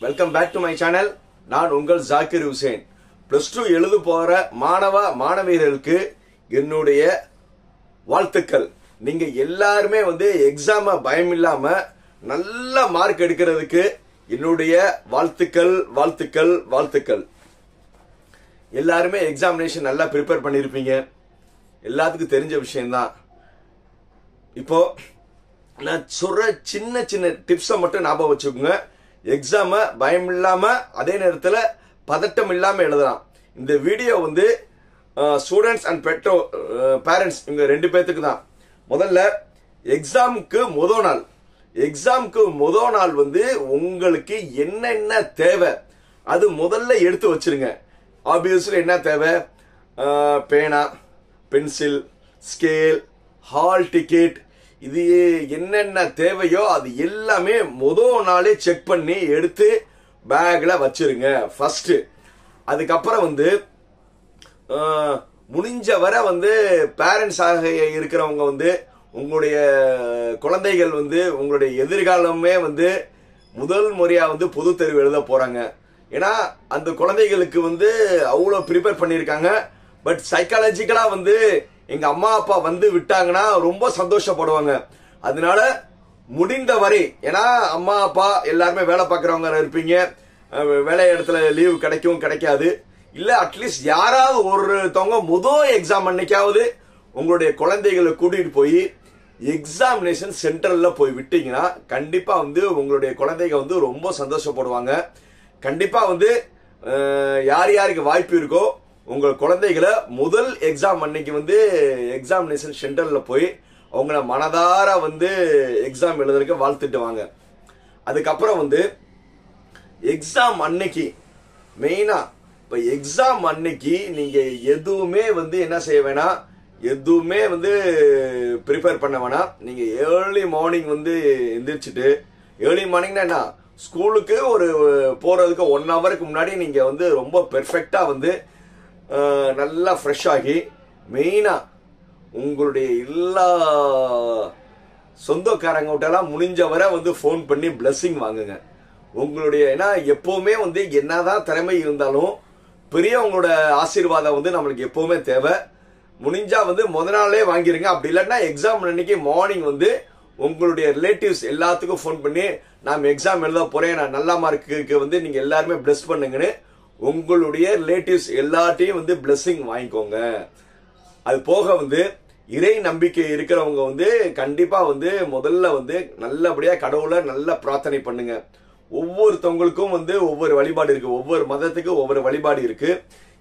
Welcome back to my channel. நான் உங்கள் Zakir Hussein. +2 எழுத போற மாணவியர்களுக்கு என்னுடைய வாழ்த்துக்கள். நீங்க எல்லாருமே எக்ஸாம பயம் இல்லாம நல்ல மார்க் எடுக்கிறதுக்கு என்னுடைய வாழ்த்துக்கள் வாழ்த்துக்கள் வாழ்த்துக்கள். எல்லாருமே எக்ஸாமினேஷன் நல்லா ப்ரிப்பேர் பண்ணிருப்பீங்க. எல்லாத்துக்கும் தெரிஞ்ச விஷயம்தான். இப்போ நான் சொல்ற சின்ன சின்ன டிப்ஸை மட்டும் ஞாபகம் வச்சுக்கோங்க. எக்ஸாம பயம் இல்லாம அதே நேரத்தில் பதட்டம் இல்லாம எழுதலாம். இந்த வீடியோ ஸ்டூடெண்ட்ஸ் அண்ட் பேரண்ட்ஸ் இவங்க 2 பேர்த்துக்கு தான். முதல்ல எக்ஸாமுக்கு முதல் நாள் உங்களுக்கு என்னென்ன தேவை அது முதல்ல எடுத்து வச்சிருங்க. ஆப்வியஸ்லி என்ன தேவை? பேனா, பென்சில், ஸ்கேல், ஹால் டிக்கெட், இது என்னென்ன தேவையோ அது எல்லாமே முதல் நாளே செக் பண்ணி எடுத்து பேக்ல வச்சிருங்க ஃபர்ஸ்ட். அதுக்கப்புறம் முடிஞ்ச வரை பேரண்ட்ஸ் ஆக இருக்கிறவங்க உங்களுடைய குழந்தைகள் உங்களுடைய எதிர்காலமே முதல் முறையா பொது தேர்வு எழுத போறாங்க. ஏன்னா அந்த குழந்தைகளுக்கு அவ்வளவு ப்ரிப்பேர் பண்ணிருக்காங்க. பட் சைக்காலஜிக்கலா எங்க அம்மா அப்பா விட்டாங்கன்னா ரொம்ப சந்தோஷப்படுவாங்க. அதனால முடிந்த வரை, ஏன்னா அம்மா அப்பா எல்லாருமே வேலை பார்க்கறவங்க இருப்பீங்க, வேலை இடத்துல லீவு கிடைக்கும் கிடைக்காது, இல்ல அட்லீஸ்ட் யாராவது ஒருத்தவங்க முதல் எக்ஸாம் அன்னைக்காவது உங்களுடைய குழந்தைகளை கூட்டிட்டு போய் எக்ஸாமினேஷன் சென்டர்ல போய் விட்டீங்கன்னா கண்டிப்பா உங்களுடைய குழந்தைங்க ரொம்ப சந்தோஷப்படுவாங்க. கண்டிப்பா யார் யாருக்கு வாய்ப்பு இருக்கோ உங்கள் குழந்தைகளை முதல் எக்ஸாம் அன்னைக்கு எக்ஸாமினேஷன் சென்டர்ல போய் அவங்கள மனதார எக்ஸாம் எழுதுறதுக்கு வாழ்த்துட்டு வாங்க. அதுக்கப்புறம் எக்ஸாம் அன்னைக்கு மெயினா, இப்ப எக்ஸாம் அன்னைக்கு நீங்க எதுவுமே என்ன செய்ய வேணாம், எதுவுமே ப்ரிப்பேர் பண்ண வேணாம். நீங்க ஏர்லி மார்னிங் எந்திரிச்சிட்டு, ஏர்லி மார்னிங்னா என்ன, ஸ்கூலுக்கு போறதுக்கு 1 ஹவருக்கு முன்னாடி நீங்க ரொம்ப பெர்ஃபெக்டா நல்லா ஃப்ரெஷ் ஆகி, மெயினா உங்களுடைய எல்லா சொந்தக்காரங்க கிட்டலாம் முடிஞ்ச வரை ஃபோன் பண்ணி பிளஸிங் வாங்குங்க. உங்களுடைய, ஏன்னா எப்பவுமே என்னதான் திறமை இருந்தாலும் பெரியவங்களோட ஆசீர்வாதம் நம்மளுக்கு எப்பவுமே தேவை. முடிஞ்சா முதல் நாளே வாங்கிருங்க. அப்படி இல்லைன்னா எக்ஸாம் அன்னைக்கு மார்னிங் உங்களுடைய ரிலேட்டிவ்ஸ் எல்லாத்துக்கும் ஃபோன் பண்ணி நான் எக்ஸாம் எழுத போறேன், நான் நல்ல மார்க்குக்கு நீங்க எல்லாருமே பிளஸ் பண்ணுங்கன்னு உங்களுடைய ரிலேட்டிவ்ஸ் எல்லாத்தையும் பிளஸிங் வாங்கிக்கோங்க. அது போக இறை நம்பிக்கை இருக்கிறவங்க கண்டிப்பா முதல்ல நல்லபடியா கடவுளை நல்ல பிரார்த்தனை பண்ணுங்க. ஒவ்வொருத்தவங்களுக்கும் ஒவ்வொரு வழிபாடு இருக்கு, ஒவ்வொரு மதத்துக்கு ஒவ்வொரு வழிபாடு இருக்கு.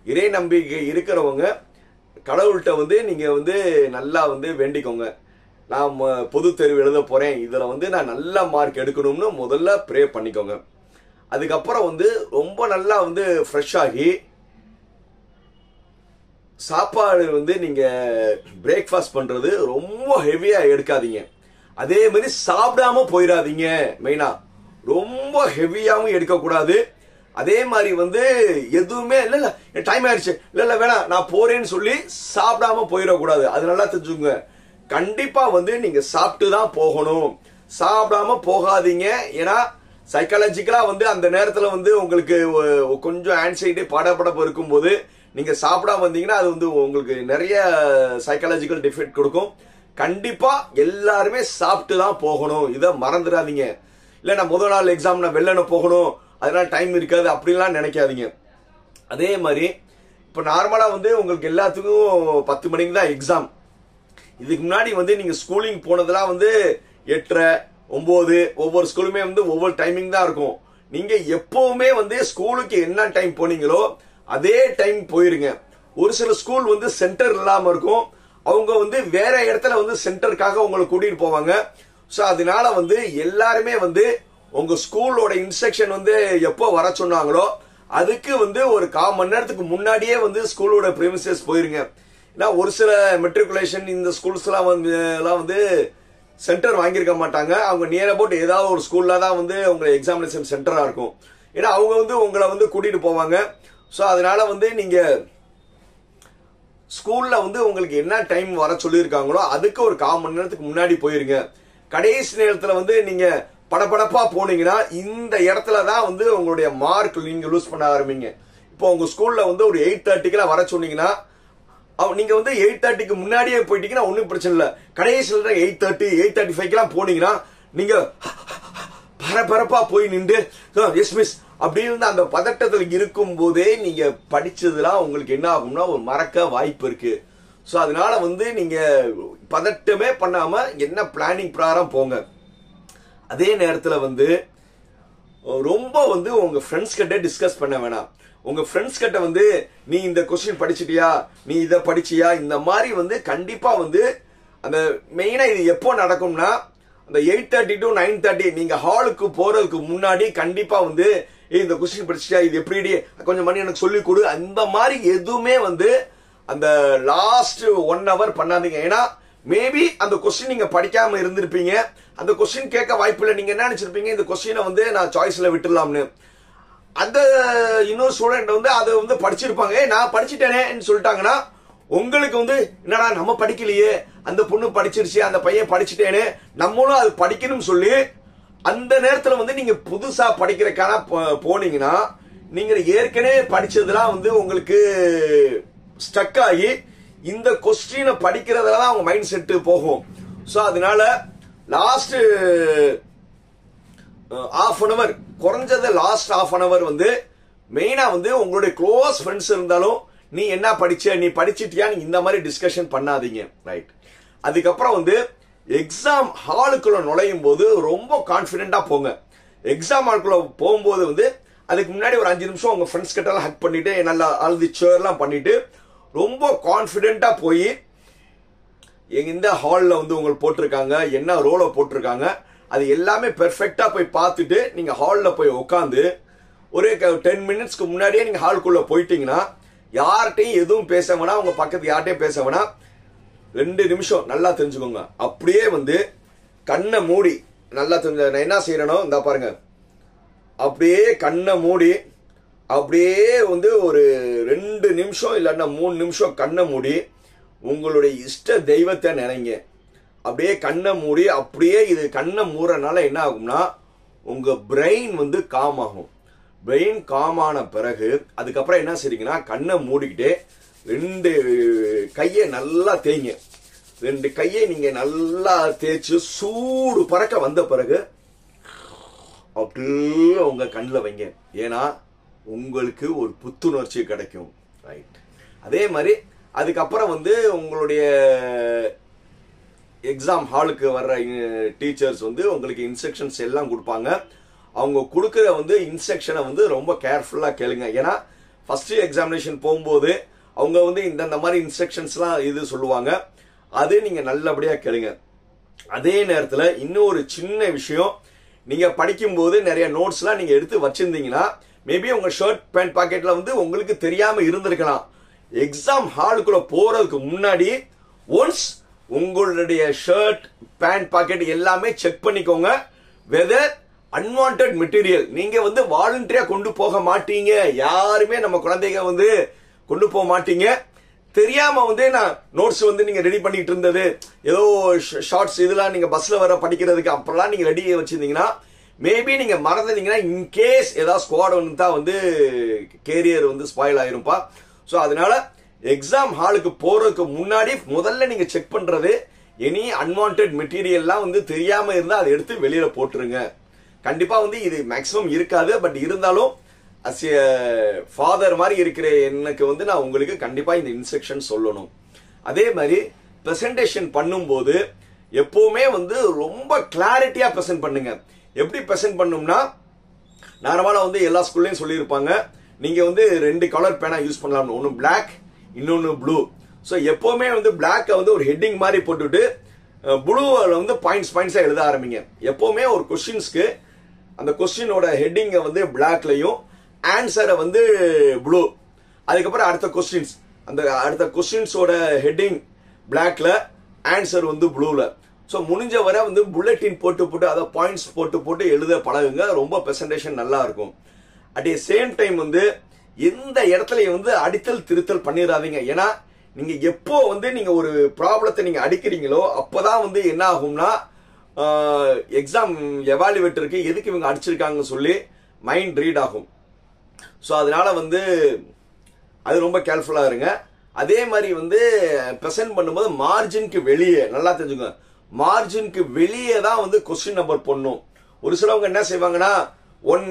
இறை நம்பிக்கை இருக்கிறவங்க கடவுள்கிட்ட நீங்க நல்லா வேண்டிக்கோங்க. நான் பொது தேர்வு எழுத போறேன், இதுல நான் நல்ல மார்க் எடுக்கணும்னு முதல்ல ப்ரே பண்ணிக்கோங்க. அதுக்கப்புறம் ரொம்ப நல்லா ஃப்ரெஷ் ஆகி சாப்பாடு நீங்க பிரேக்ஃபாஸ்ட் பண்றது ரொம்ப ஹெவியா எடுக்காதீங்க. அதே மாதிரி சாப்பிடாம போயிடாதீங்க. மெயினா ரொம்ப ஹெவியாவும் எடுக்க கூடாது. அதே மாதிரி எதுவுமே இல்ல டைம் ஆயிடுச்சு, இல்ல வேணாம் நான் போறேன்னு சொல்லி சாப்பிடாம போயிடக்கூடாது. அது நல்லா தெரிஞ்சுங்க. கண்டிப்பா நீங்க சாப்பிட்டு தான் போகணும், சாப்பிடாம போகாதீங்க. ஏன்னா சைக்காலஜிக்கலா அந்த நேரத்துல உங்களுக்கு கொஞ்சம் ஆன்சைட்டி படபடப்பு இருக்கும்போது நீங்க சாப்பிடாம வந்தீங்கன்னா அது உங்களுக்கு நிறைய சைக்காலஜிக்கல் டிஃபெக்ட் கொடுக்கும். கண்டிப்பா எல்லாருமே சாப்பிட்டு தான் போகணும், இதை மறந்துடாதீங்க. இல்ல நான் முதல் நாள் எக்ஸாம் நான் வெள்ளன போகணும், அதனால டைம் இருக்காது அப்படின்லாம் நினைக்காதீங்க. அதே மாதிரி இப்ப நார்மலா உங்களுக்கு எல்லாத்துக்கும் 10 மணிக்கு தான் எக்ஸாம். இதுக்கு முன்னாடி நீங்க ஸ்கூலிங் போனதெல்லாம் 8:30, 9, ஒவ்வொரு ஸ்கூலுமே ஒவ்வொரு டைமிங் தான் இருக்கும். நீங்க எப்பவுமே ஸ்கூலுக்கு என்ன டைம் போனீங்களோ அதே டைம் போயிருங்க. ஒரு சில ஸ்கூல் சென்டர் இல்லாம இருக்கும், அவங்க வேற இடத்துல சென்டருக்காக உங்களை கூட்டிட்டு போவாங்க. சோ அதனால எல்லாருமே உங்க ஸ்கூலோட இன்ஸ்ட்ரக்ஷன் எப்போ வர சொன்னாங்களோ அதுக்கு ஒரு 1/4 மணி நேரத்துக்கு முன்னாடியே ஸ்கூலோட பிரிமிசஸ் போயிருங்க. ஏன்னா ஒரு சில மெட்ரிகுலேஷன் இந்த ஸ்கூல்ஸ் எல்லாம் சென்டர் வாங்கியிருக்க மாட்டாங்க. அவங்க நியர் அபவுட் ஏதாவது ஒரு ஸ்கூல்ல தான் உங்க எக்ஸாமினேஷன் சென்டரா இருக்கும். ஏன்னா அவங்க உங்களை கூட்டிட்டு போவாங்க. சோ அதனால நீங்க ஸ்கூல்ல உங்களுக்கு என்ன டைம் வர சொல்லியிருக்காங்களோ அதுக்கு ஒரு 1/4 மணி நேரத்துக்கு முன்னாடி போயிருங்க. கடைசி நேரத்துல நீங்க படபடப்பா போனீங்கன்னா இந்த இடத்துல தான் வந்து உங்களுடைய மார்க் நீங்க லூஸ் பண்ண ஆரம்பிங்க. இப்போ உங்க ஸ்கூல்ல வந்து ஒரு 8:30 வர சொன்னீங்கன்னா நீங்க வந்து 8:30 முன்னாடியே போயிட்டீங்கன்னா ஒன்னும் பிரச்சனை இல்ல. கடைசியில 8:30 8:35 போனீங்கன்னா நீங்க பரபரப்பா போய் நின்று எஸ் மிஸ் அப்படின்னு அந்த பதட்டத்தில் இருக்கும் போதே நீங்க படிச்சதுலாம் உங்களுக்கு என்ன ஆகும்னா ஒரு மறக்க வாய்ப்பு இருக்கு. சோ அதனால வந்து நீங்க பதட்டமே பண்ணாம என்ன பிளானிங் பிரகாரம் போங்க. அதே நேரத்துல வந்து ரொம்ப வந்து உங்க ஃப்ரெண்ட்ஸ் கிட்ட டிஸ்கஸ் பண்ண வேணாம். உங்க ஃப்ரெண்ட்ஸ் கிட்ட வந்து நீ இந்த கொஸ்டின் படிச்சிட்டியா, நீ இத படிச்சியா, இந்த மாதிரி வந்து கண்டிப்பா வந்து அந்த மெயினா இது எப்போ நடக்கும்னா அந்த 8:30 to 9:30 நீங்க ஹாலுக்கு போறதுக்கு முன்னாடி கண்டிப்பா வந்து இந்த கொஸ்டின் படிச்சியா, இது எப்படி கொஞ்சம் மணி எனக்கு சொல்லி கொடு, அந்த மாதிரி எதுவுமே வந்து அந்த லாஸ்ட் 1 hour பண்ணாதீங்க. ஏன்னா மேபி அந்த கொஸ்டின் நீங்க படிக்காம இருந்திருப்பீங்க, அந்த கொஸ்டின் கேட்க வாய்ப்பு இல்லை. நீங்க என்ன நினைச்சிருப்பீங்க, இந்த கொஸ்டினை வந்து நான் சாய்ஸ்ல விட்டுடலாம்னு. அந்த இன்னொரு ஸ்டூடெண்ட் வந்து அதை வந்து படிச்சிருப்பாங்க, நான் படிச்சுட்டேனேன்னு சொல்லிட்டாங்கன்னா உங்களுக்கு வந்து என்னடா நம்ம படிக்கலையே, அந்த பொண்ணு படிச்சிருச்சு, அந்த பையன் படிச்சுட்டேனே, நம்மளும் அது படிக்கணும்னு சொல்லி அந்த நேரத்துல வந்து நீங்க புதுசா படிக்கிறதுக்கான போனீங்கன்னா நீங்க ஏற்கனவே படிச்சதெல்லாம் வந்து உங்களுக்கு ஸ்டக் ஆகி இந்த கொஸ்டினை படிக்கிறதுலதான் அவங்க மைண்ட் செட் போகும். சோ அதனால லாஸ்ட் half an hour, குறைஞ்சது லாஸ்ட் half an hour வந்து மெயினா வந்து உங்களுடைய க்ளோஸ் ஃப்ரெண்ட்ஸ் இருந்தாலும் நீ என்ன படிச்ச, நீ படிச்சிட்டியா, நீ இந்த மாதிரி டிஸ்கஷன் பண்ணாதீங்க. ரைட். அதுக்கப்புறம் வந்து எக்ஸாம் ஹாலுக்குள்ள நுழையும் போது ரொம்ப கான்பிடென்டா போங்க. எக்ஸாம் ஹாலுக்குள்ள போகும்போது வந்து அதுக்கு முன்னாடி ஒரு 5 நிமிஷம் உங்க ஃப்ரெண்ட்ஸ் கிட்ட எல்லாம் ஹக் பண்ணிட்டு நல்லா அழுது சேர்லாம் பண்ணிட்டு ரொம்ப கான்பிடென்டா போய் எந்த ஹால்ல வந்து உங்களுக்கு போட்டிருக்காங்க, என்ன ரோல போட்டிருக்காங்க, அது எல்லாமே பெர்ஃபெக்டா போய் பார்த்துட்டு நீங்க ஹால்ல போய் உட்காந்து ஒரு 10 மினிட்ஸ்க்கு முன்னாடியே நீங்க ஹாலுக்குள்ள போயிட்டீங்கன்னா யார்கிட்டையும் எதுவும் பேச வேணாம், உங்க பக்கத்து யார்கிட்டையும் பேச வேணாம். 2 நிமிஷம் நல்லா தெரிஞ்சுக்கோங்க. அப்படியே வந்து கண்ணை மூடி நல்லா தெரிஞ்ச நான் என்ன செய்யறேனோ இந்த பாருங்க, அப்படியே கண்ணை மூடி அப்படியே வந்து ஒரு 2 நிமிஷம் இல்லைன்னா 3 நிமிஷம் கண்ணை மூடி உங்களுடைய இஷ்ட தெய்வத்தை நினைங்க. அப்படியே கண்ணை மூடி அப்படியே இது கண்ணை மூறனால என்ன ஆகும்னா உங்க பிரெயின் வந்து காம் ஆகும். பிரெயின் காம் ஆன பிறகு அதுக்கப்புறம் என்ன செய்றீங்கன்னா கண்ணை மூடிக்கிட்டே 2 கையை நல்லா தேய்ங்க. 2 கையை நீங்க நல்லா தேய்ச்சு சூடு பறக்க வந்த பிறகு அப்படியே உங்க கண்ணில் வைங்க. ஏன்னா உங்களுக்கு ஒரு புத்துணர்ச்சி கிடைக்கும். ரைட். அதே மாதிரி அதுக்கப்புறம் வந்து உங்களுடைய எக்ஸாம் ஹாலுக்கு வர்ற டீச்சர்ஸ் வந்து உங்களுக்கு இன்ஸ்ட்ரக்ஷன்ஸ் எல்லாம் கொடுப்பாங்க. அவங்க கொடுக்குற வந்து இன்ஸ்ட்ரக்ஷனை வந்து ரொம்ப கேர்ஃபுல்லா கேளுங்க. ஏன்னா ஃபர்ஸ்ட் எக்ஸாமினேஷன் போகும்போது அவங்க வந்து இந்த மாதிரி இன்ஸ்ட்ரக்ஷன்ஸ்லாம் இது சொல்லுவாங்க, அது நீங்க நல்லபடியா கேளுங்க. அதே நேரத்தில் இன்னொரு சின்ன விஷயம், நீங்க படிக்கும்போது நிறைய நோட்ஸ்லாம் நீங்க எடுத்து வச்சிருந்தீங்கன்னா மேபி உங்க ஷர்ட் பேண்ட் பாக்கெட்ல வந்து உங்களுக்கு தெரியாம இருந்திருக்கலாம். எக்ஸாம் ஹாலுக்குள்ள போறதுக்கு முன்னாடி ஒன்ஸ் உங்களுடைய ஷர்ட் பேண்ட் பாக்கெட் எல்லாமே செக் பண்ணிக்கோங்க. வெதர் அன்வான்ட் மெட்டீரியல் நீங்க வந்து வாலண்டரியா கொண்டு போக மாட்டீங்க. யாருமே நம்ம குழந்தைங்க வந்து கொண்டு போக மாட்டீங்க. தெரியாம வந்து நான் நோட்ஸ் வந்து நீங்க ரெடி பண்ணிட்டு இருந்தது ஏதோ ஷார்ட்ஸ் இதெல்லாம் நீங்க பஸ்ல வர படிக்கிறதுக்கு அப்பெல்லாம் நீங்க ரெடி வச்சிருந்தீங்கன்னா மேபி நீங்க மறந்துட்டீங்கன்னா இன்கேஸ் ஏதாவது ஸ்குவாட் ஒன்று தான் வந்து கேரியர் வந்து ஸ்பாயில் ஆயிருப்பா. ஸோ அதனால எக்ஸாம் ஹாலுக்கு போறதுக்கு முன்னாடி முதல்ல நீங்க செக் பண்றது எனி அன்வான்ட் மெட்டீரியல்லாம் வந்து தெரியாம இருந்தா அதை எடுத்து வெளியில போட்டுருங்க. கண்டிப்பா வந்து இது மேக்சிமம் இருக்காது, பட் இருந்தாலும் அஸ் எ ஃபாதர் மாதிரி இருக்கிற எனக்கு வந்து நான் உங்களுக்கு கண்டிப்பா இந்த இன்ஸ்ட்ரக்ஷன் சொல்லணும். அதே மாதிரி பிரசன்டேஷன் பண்ணும்போது எப்பவுமே வந்து ரொம்ப கிளாரிட்டியா பிரசன்ட் பண்ணுங்க. எப்படி பிரசன்ட் பண்ணும்னா நார்மலா வந்து எல்லா ஸ்கூல்லையும் சொல்லியிருப்பாங்க, நீங்க வந்து 2 கலர் பேனா யூஸ் பண்ணலாம், ஒன்னு பிளாக் இன்னொன்னு ப்ளூ. ஸோ எப்பவுமே வந்து பிளாக்கை வந்து ஒரு ஹெட்டிங் மாதிரி போட்டுட்டு ப்ளூவில் வந்து பாயிண்ட்ஸா எழுத ஆரம்பிங்க. எப்பவுமே ஒரு கொஸ்டின்ஸ்க்கு அந்த கொஸ்டினோட ஹெட்டிங்கை வந்து பிளாக்லையும் ஆன்சரை வந்து ப்ளூ, அதுக்கப்புறம் அடுத்த கொஸ்டின்ஸோட ஹெட்டிங் பிளாக்ல ஆன்சர் வந்து ப்ளூல. ஸோ முடிஞ்ச வரை வந்து புல்லட்டின் போட்டு அதை பாயிண்ட்ஸ் போட்டு எழுத பழகுங்க. ரொம்ப பிரசன்டேஷன் நல்லா இருக்கும். அட் ஏ சேம் டைம் வந்து எந்த இடத்துலயும் வந்து அடித்தல் திருத்தல் பண்ணிடாதீங்க. ஏன்னா நீங்க எப்போ வந்து நீங்க ஒரு ப்ராப்ளத்தை நீங்க அடிக்கிறீங்களோ அப்பதான் வந்து என்ன ஆகும்னா எக்ஸாம் எவாலுவேட்டருக்கு எதுக்கு இவங்க அடிச்சிருக்காங்கன்னு சொல்லி மைண்ட் ரீட் ஆகும். ஸோ அதனால வந்து அது ரொம்ப கேர்ஃபுல்லாக இருங்க. அதே மாதிரி வந்து ப்ரெசென்ட் பண்ணும்போது மார்ஜினுக்கு வெளியே நல்லா தெரிஞ்சுக்கோங்க, மார்ஜினுக்கு வெளியே தான் வந்து கொஸ்டின் நம்பர் போடணும். ஒரு சிலவங்க என்ன செய்வாங்கன்னா 1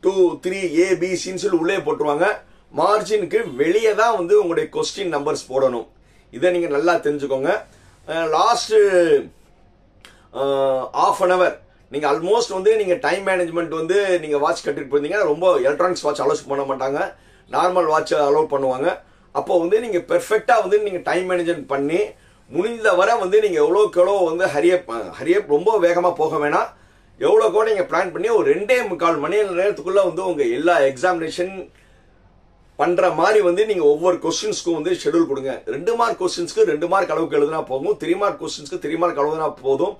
2 3 ABCன்னு சொல்லி உள்ளே போட்டுருவாங்க. மார்ஜினுக்கு வெளியே தான் வந்து உங்களுடைய கொஸ்டின் நம்பர்ஸ் போடணும். இதை நீங்க நல்லா தெரிஞ்சுக்கோங்க. லாஸ்ட் ½ an hour நீங்க ஆல்மோஸ்ட் வந்து நீங்க டைம் மேனேஜ்மெண்ட் வந்து நீங்க வாட்ச் கட்டிட்டு போயிருந்தீங்க. ரொம்ப எலக்ட்ரானிக்ஸ் வாட்ச் அலோவ் பண்ண மாட்டாங்க, நார்மல் வாட்ச் அலோவ் பண்ணுவாங்க. அப்போ வந்து நீங்க பெர்ஃபெக்டா வந்து நீங்க டைம் மேனேஜ்மெண்ட் பண்ணி முடிந்த வரை வந்து நீங்க எவ்வளோக்கு எவ்வளோ வந்து ஹரியப் ரொம்ப வேகமா போக வேணாம். எவ்வளோக்கோ நீங்க பிளான் பண்ணி ஒரு 2.25 மணி நேரத்துக்குள்ள வந்து உங்க எல்லா எக்ஸாமினேஷன் பண்ற மாதிரி வந்து நீங்க ஒவ்வொரு கொஸ்டின்ஸ்க்கும் வந்து ஷெட்யூல் கொடுங்க. 2 மார்க் கொஸ்டின்ஸ்க்கு 2 மார்க் அளவுக்கு எழுதுனா போதும், 3 மார்க் கொஸ்டின்ஸ்க்கு 3 மார்க் எழுதுனா போதும்,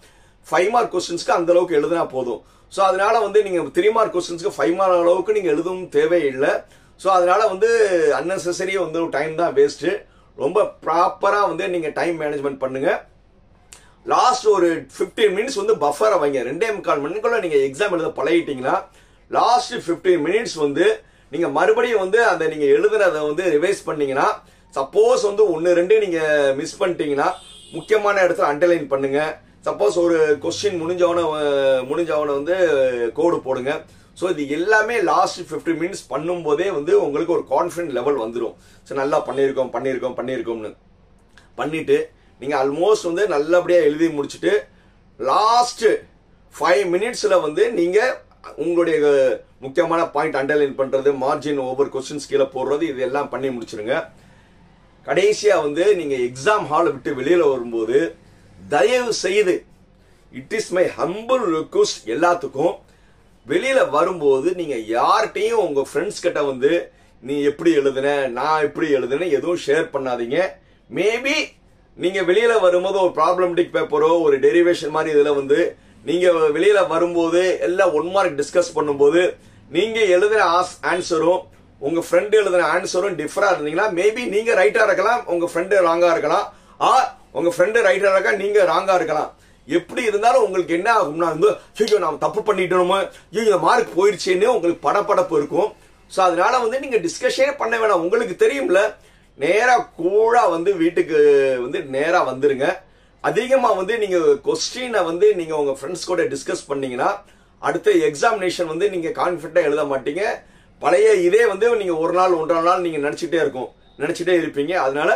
5 மார்க் கொஸ்டின்ஸ்க்கு அந்த அளவுக்கு எழுதுனா போதும். ஸோ அதனால வந்து நீங்க 3 மார்க் கொஸ்டின்ஸ்க்கு 5 மார்க் அளவுக்கு நீங்க எழுதவும் தேவையில்லை. ஸோ அதனால வந்து அன்னெசரி வந்து டைம் தான் வேஸ்ட். ரொம்ப ப்ராப்பரா வந்து நீங்க டைம் மேனேஜ்மெண்ட் பண்ணுங்க. லாஸ்ட் ஒரு 15 மினிட்ஸ் வந்து பஃபரை வைங்க. 2.25 மணிக்குள்ள நீங்க எக்ஸாம் எழுத பழகிட்டீங்கன்னா லாஸ்ட் 15 மினிட்ஸ் வந்து நீங்க மறுபடியும் வந்து அந்த நீங்க எழுதுறத வந்து ரிவைஸ் பண்ணீங்கன்னா, சப்போஸ் வந்து 1 2 நீங்க மிஸ் பண்ணிட்டீங்கன்னா முக்கியமான இடத்துல அண்டர்லைன் பண்ணுங்க. சப்போஸ் ஒரு கொஸ்டின் முடிஞ்சவன வந்து கோடு போடுங்க. ஸோ இது எல்லாமே லாஸ்ட் 15 மினிட்ஸ் பண்ணும் போதே வந்து உங்களுக்கு ஒரு கான்ஃபிடன்ட் லெவல் வந்துடும். ஸோ நல்லா பண்ணியிருக்கோம்னு பண்ணிட்டு நீங்க ஆல்மோஸ்ட் வந்து நல்லபடியா எழுதி முடிச்சுட்டு லாஸ்ட் 5 மினிட்ஸ்ல வந்து நீங்க உங்களுடைய முக்கியமான பாயிண்ட் அண்டர்லைன் பண்றது, மார்ஜின் ஒவ்வொரு கொஸ்டின்ஸ் கீழே போடுறது, இது எல்லாம் பண்ணி முடிச்சிருங்க. கடைசியா வந்து நீங்க எக்ஸாம் ஹாலை விட்டு வெளியில வரும்போது தயவு செய்து, it is my humble request எல்லாத்துக்கும், வெளியில வரும்போது நீங்க யார்கிட்டையும் உங்க ஃப்ரெண்ட்ஸ் கிட்ட வந்து நீ எப்படி எழுதுன நான் எப்படி எழுதுன எதுவும் ஷேர் பண்ணாதீங்க. மேபி நீங்க வெளியில வரும்போது ஒரு ப்ராப்ளமேட்டிக் பேப்பரோ ஒரு டெரிவேஷன் மாதிரி இதுல வந்து நீங்க வெளியில வரும்போது எல்லாம் 1 மார்க் டிஸ்கஸ் பண்ணும்போது நீங்க எழுதுன ஆன்சரும் உங்க ஃப்ரெண்ட் எழுதுன ஆன்சரும் டிஃபரா இருந்தீங்கன்னா மேபி நீங்க ரைட்டா இருக்கலாம், உங்க ஃப்ரெண்டு ராங்கா இருக்கலாம், உங்க ஃப்ரெண்டு ரைட்டா இருக்கா நீங்க ராங்கா இருக்கலாம். எப்படி இருந்தாலும் உங்களுக்கு என்ன ஆகும்னா வந்து ஐயோ நாம தப்பு பண்ணிட்டோமோ, ஐயோ மார்க் போயிடுச்சேன்னு உங்களுக்கு படப்படப்பு இருக்கும். ஸோ அதனால வந்து நீங்க டிஸ்கஷனே பண்ண வேணாம். உங்களுக்கு தெரியும்ல, நேரா கூழா வந்து வீட்டுக்கு வந்து நேரா வந்துருங்க. அதிகமா வந்து நீங்க கொஸ்டினை வந்து நீங்க உங்க ஃப்ரெண்ட்ஸ் கூட டிஸ்கஸ் பண்ணீங்கன்னா அடுத்த எக்ஸாமினேஷன் வந்து நீங்க கான்பிடண்டா எழுத மாட்டீங்க. பழைய இதே வந்து நீங்க ஒரு நாள் 1.5 நாள் நீங்க நினைச்சிட்டே இருப்பீங்க. அதனால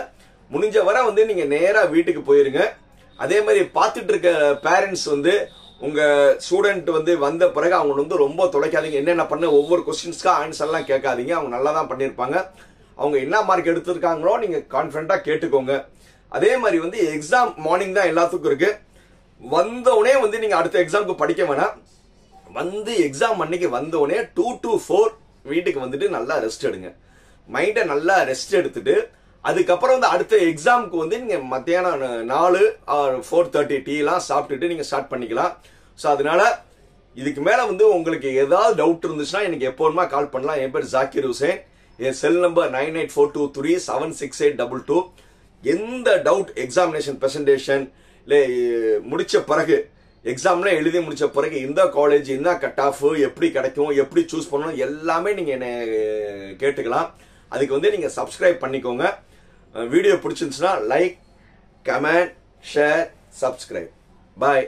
முடிஞ்ச வரை வந்து நீங்க நேரா வீட்டுக்கு போயிருங்க. அதே மாதிரி பார்த்துட்டு இருக்க பேரண்ட்ஸ் வந்து உங்க ஸ்டூடெண்ட் வந்து வந்த பிறகு அவங்க வந்து ரொம்ப தொலைக்காதீங்க. என்னென்ன பண்ண ஒவ்வொரு கொஸ்டின்ஸ்க்கா ஆன்சர்லாம் கேட்காதீங்க. அவங்க நல்லா தான் பண்ணியிருப்பாங்க. அவங்க என்ன மார்க் எடுத்திருக்காங்களோ நீங்க கான்பிடண்டா கேட்டுக்கோங்க. அதே மாதிரி வந்து எக்ஸாம் மார்னிங் தான் எல்லாத்துக்கும் இருக்கு. வந்தவுடனே வந்து நீங்க அடுத்த எக்ஸாமுக்கு படிக்க வேணாம். வந்து எக்ஸாம் அன்னைக்கு வந்தவுடனே 2 to 4 வீட்டுக்கு வந்துட்டு நல்லா ரெஸ்ட் எடுங்க. மைண்டை நல்லா ரெஸ்ட் எடுத்துட்டு அதுக்கப்புறம் வந்து அடுத்த எக்ஸாமுக்கு வந்து நீங்க மத்தியானம் 4 or 4:30 டீலாம் சாப்பிட்டுட்டு நீங்க ஸ்டார்ட் பண்ணிக்கலாம். ஸோ அதனால இதுக்கு மேல வந்து உங்களுக்கு ஏதாவது டவுட் இருந்துச்சுன்னா எனக்கு எப்போதுமா கால் பண்ணலாம். என் பேர் ஜாக்கிர் ஹுசேன். என் செல் நம்பர் 9842376822. எந்த டவுட் எக்ஸாமினேஷன் பிரசன்டேஷன் இல்லை முடிச்ச பிறகு எக்ஸாம்ல எழுதி முடிச்ச பிறகு இந்த காலேஜ் என்ன கட் ஆஃப் எப்படி கிடைக்கும் எப்படி சூஸ் பண்ணணும் எல்லாமே நீங்க என்ன கேட்டுக்கலாம். அதுக்கு வந்து நீங்க சப்ஸ்கிரைப் பண்ணிக்கோங்க. வீடியோ பிடிச்சிருந்துச்சுன்னா லைக், கமெண்ட், ஷேர், சப்ஸ்கிரைப். பாய்.